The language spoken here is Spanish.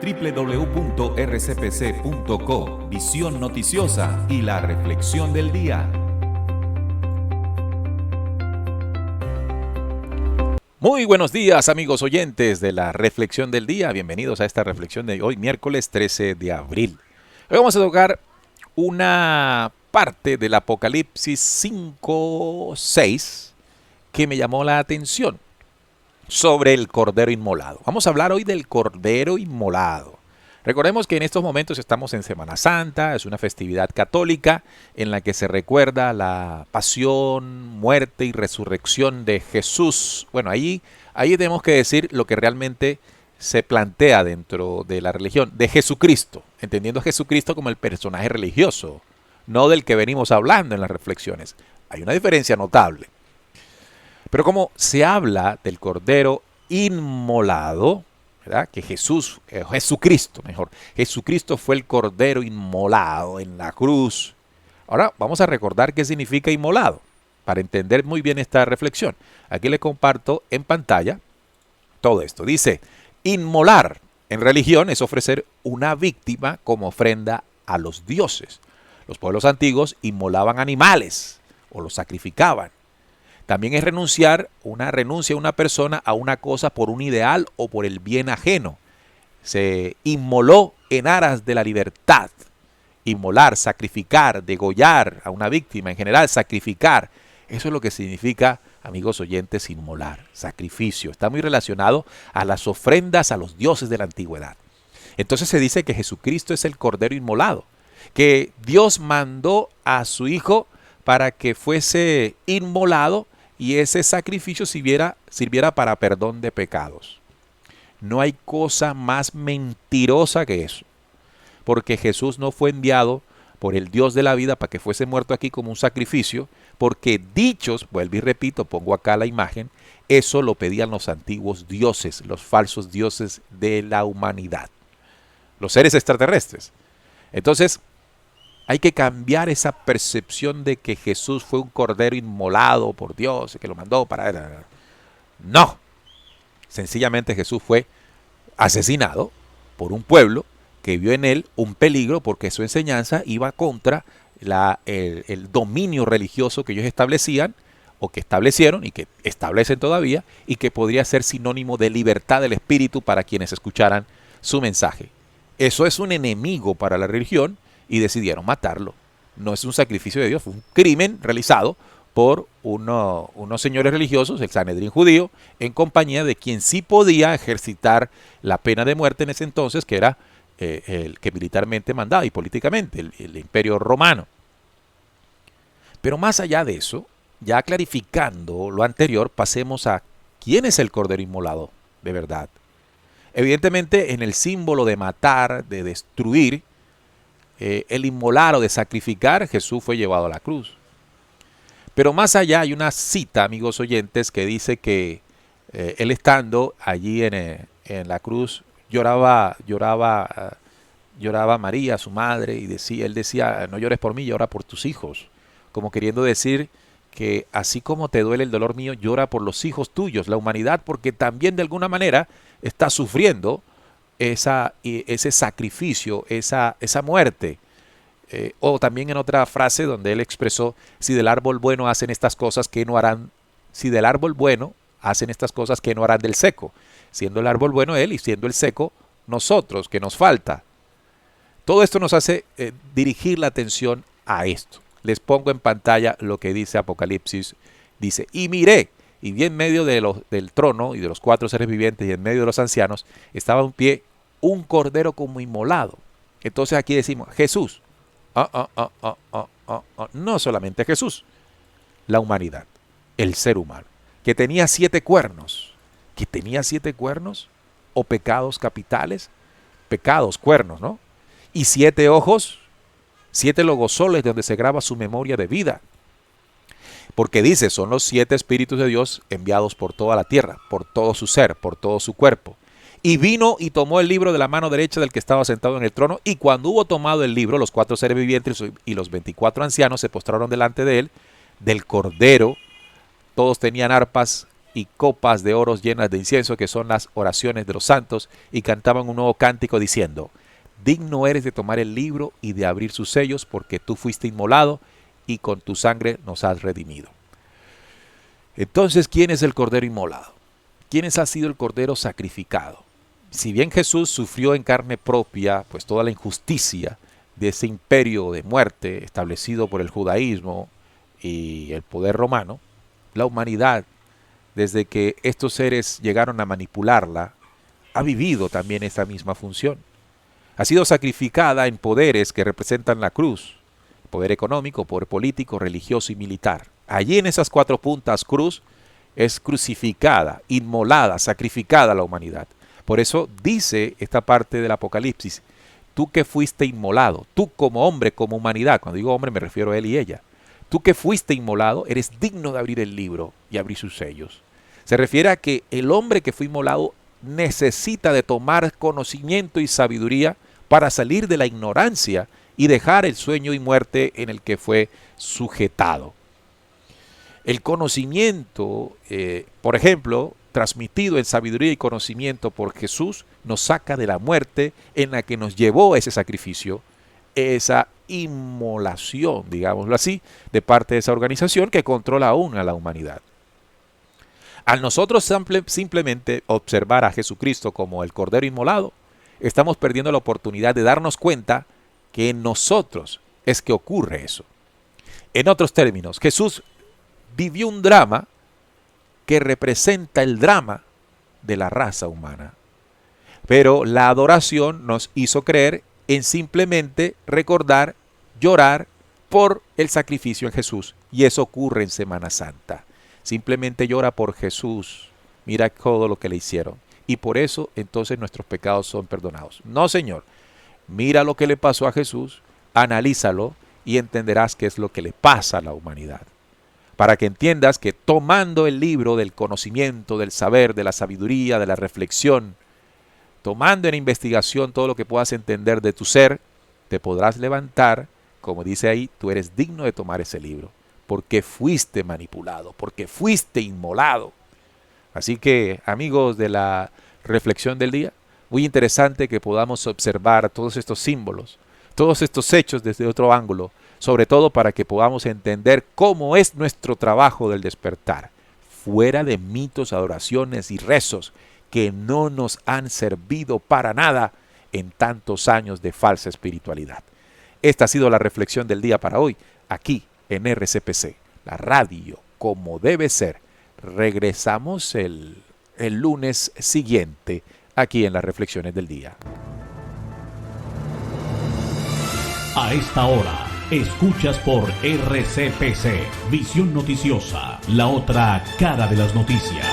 www.rcpc.co, visión noticiosa y la reflexión del día. Muy buenos días, amigos oyentes de la reflexión del día. Bienvenidos a esta reflexión de hoy, miércoles 13 de abril. Hoy vamos a tocar una parte del Apocalipsis 5:6 que me llamó la atención sobre el Cordero Inmolado. Vamos a hablar hoy del Cordero Inmolado. Recordemos que en estos momentos estamos en Semana Santa, es una festividad católica en la que se recuerda la pasión, muerte y resurrección de Jesús. Bueno, ahí tenemos que decir lo que realmente se plantea dentro de la religión, de Jesucristo, entendiendo a Jesucristo como el personaje religioso, no del que venimos hablando en las reflexiones. Hay una diferencia notable. Pero como se habla del Cordero Inmolado, ¿verdad? Que Jesucristo fue el Cordero Inmolado en la cruz. Ahora vamos a recordar qué significa inmolado, para entender muy bien esta reflexión. Aquí le comparto en pantalla todo esto. Dice, inmolar en religión es ofrecer una víctima como ofrenda a los dioses. Los pueblos antiguos inmolaban animales o los sacrificaban. También es una renuncia a una persona a una cosa por un ideal o por el bien ajeno. Se inmoló en aras de la libertad. Inmolar, sacrificar, degollar a una víctima, en general sacrificar. Eso es lo que significa, amigos oyentes, inmolar, sacrificio. Está muy relacionado a las ofrendas a los dioses de la antigüedad. Entonces se dice que Jesucristo es el Cordero Inmolado, que Dios mandó a su Hijo para que fuese inmolado y ese sacrificio sirviera para perdón de pecados. No hay cosa más mentirosa que eso, porque Jesús no fue enviado por el Dios de la vida para que fuese muerto aquí como un sacrificio, porque dichos, vuelvo y repito, pongo acá la imagen, eso lo pedían los antiguos dioses, los falsos dioses de la humanidad, los seres extraterrestres. Entonces, hay que cambiar esa percepción de que Jesús fue un cordero inmolado por Dios, que lo mandó para... No, sencillamente Jesús fue asesinado por un pueblo que vio en él un peligro porque su enseñanza iba contra el dominio religioso que ellos establecían o que establecieron y que establecen todavía y que podría ser sinónimo de libertad del espíritu para quienes escucharan su mensaje. Eso es un enemigo para la religión y decidieron matarlo. No es un sacrificio de Dios, fue un crimen realizado por unos señores religiosos, el Sanedrín judío, en compañía de quien sí podía ejercitar la pena de muerte en ese entonces, que era el que militarmente mandaba y políticamente, el Imperio Romano. Pero más allá de eso, ya clarificando lo anterior, pasemos a quién es el Cordero Inmolado de verdad. Evidentemente, en el símbolo de matar, de destruir, el inmolar o de sacrificar, Jesús fue llevado a la cruz. Pero más allá hay una cita, amigos oyentes, que dice que él estando allí en la cruz lloraba María, su madre, y él decía, no llores por mí, llora por tus hijos, como queriendo decir que así como te duele el dolor mío, llora por los hijos tuyos, la humanidad, porque también de alguna manera está sufriendo ese sacrificio, esa muerte. O también en otra frase donde él expresó, si del árbol bueno hacen estas cosas, ¿qué no harán? Si del árbol bueno hacen estas cosas, ¿qué no harán del seco? Siendo el árbol bueno él y siendo el seco nosotros, que nos falta. Todo esto nos hace dirigir la atención a esto. Les pongo en pantalla lo que dice Apocalipsis. Dice, y miré, y vi en medio del trono y de los 4 seres vivientes y en medio de los ancianos, estaba en pie un cordero como inmolado. Entonces aquí decimos, Jesús. No solamente Jesús, la humanidad, el ser humano, que tenía 7 cuernos. ¿Que tenía 7 cuernos? ¿O pecados capitales? Pecados, cuernos, ¿no? Y 7 ojos, 7 logosoles donde se graba su memoria de vida. Porque dice, son los 7 espíritus de Dios enviados por toda la tierra, por todo su ser, por todo su cuerpo. Y vino y tomó el libro de la mano derecha del que estaba sentado en el trono, y cuando hubo tomado el libro, los 4 seres vivientes y los 24 ancianos se postraron delante de él, del Cordero. Todos tenían arpas y copas de oro llenas de incienso, que son las oraciones de los santos, y cantaban un nuevo cántico diciendo: digno eres de tomar el libro y de abrir sus sellos, porque tú fuiste inmolado y con tu sangre nos has redimido. Entonces, ¿quién es el Cordero inmolado? ¿Quién ha sido el Cordero sacrificado? Si bien Jesús sufrió en carne propia pues toda la injusticia de ese imperio de muerte establecido por el judaísmo y el poder romano, la humanidad, desde que estos seres llegaron a manipularla, ha vivido también esa misma función. Ha sido sacrificada en poderes que representan la cruz: poder económico, poder político, religioso y militar. Allí en esas 4 puntas cruz es crucificada, inmolada, sacrificada la humanidad. Por eso dice esta parte del Apocalipsis: tú que fuiste inmolado, tú como hombre, como humanidad, cuando digo hombre me refiero a él y ella, tú que fuiste inmolado eres digno de abrir el libro y abrir sus sellos. Se refiere a que el hombre que fue inmolado necesita de tomar conocimiento y sabiduría para salir de la ignorancia y dejar el sueño y muerte en el que fue sujetado. El conocimiento, por ejemplo, transmitido en sabiduría y conocimiento por Jesús, nos saca de la muerte en la que nos llevó ese sacrificio, esa inmolación, digámoslo así, de parte de esa organización que controla aún a la humanidad. Al nosotros simplemente observar a Jesucristo como el Cordero inmolado, estamos perdiendo la oportunidad de darnos cuenta que en nosotros es que ocurre eso. En otros términos, Jesús vivió un drama que representa el drama de la raza humana. Pero la adoración nos hizo creer en simplemente recordar, llorar por el sacrificio en Jesús. Y eso ocurre en Semana Santa. Simplemente llora por Jesús. Mira todo lo que le hicieron. Y por eso entonces nuestros pecados son perdonados. No, Señor. Mira lo que le pasó a Jesús, analízalo y entenderás qué es lo que le pasa a la humanidad. Para que entiendas que tomando el libro del conocimiento, del saber, de la sabiduría, de la reflexión, tomando en investigación todo lo que puedas entender de tu ser, te podrás levantar, como dice ahí, tú eres digno de tomar ese libro, porque fuiste manipulado, porque fuiste inmolado. Así que, amigos de la reflexión del día, muy interesante que podamos observar todos estos símbolos, todos estos hechos desde otro ángulo, sobre todo para que podamos entender cómo es nuestro trabajo del despertar, fuera de mitos, adoraciones y rezos que no nos han servido para nada en tantos años de falsa espiritualidad. Esta ha sido la reflexión del día para hoy, aquí en RCPC, la radio como debe ser. Regresamos el lunes siguiente aquí en las reflexiones del día. A esta hora, escuchas por RCPC, Visión Noticiosa, la otra cara de las noticias.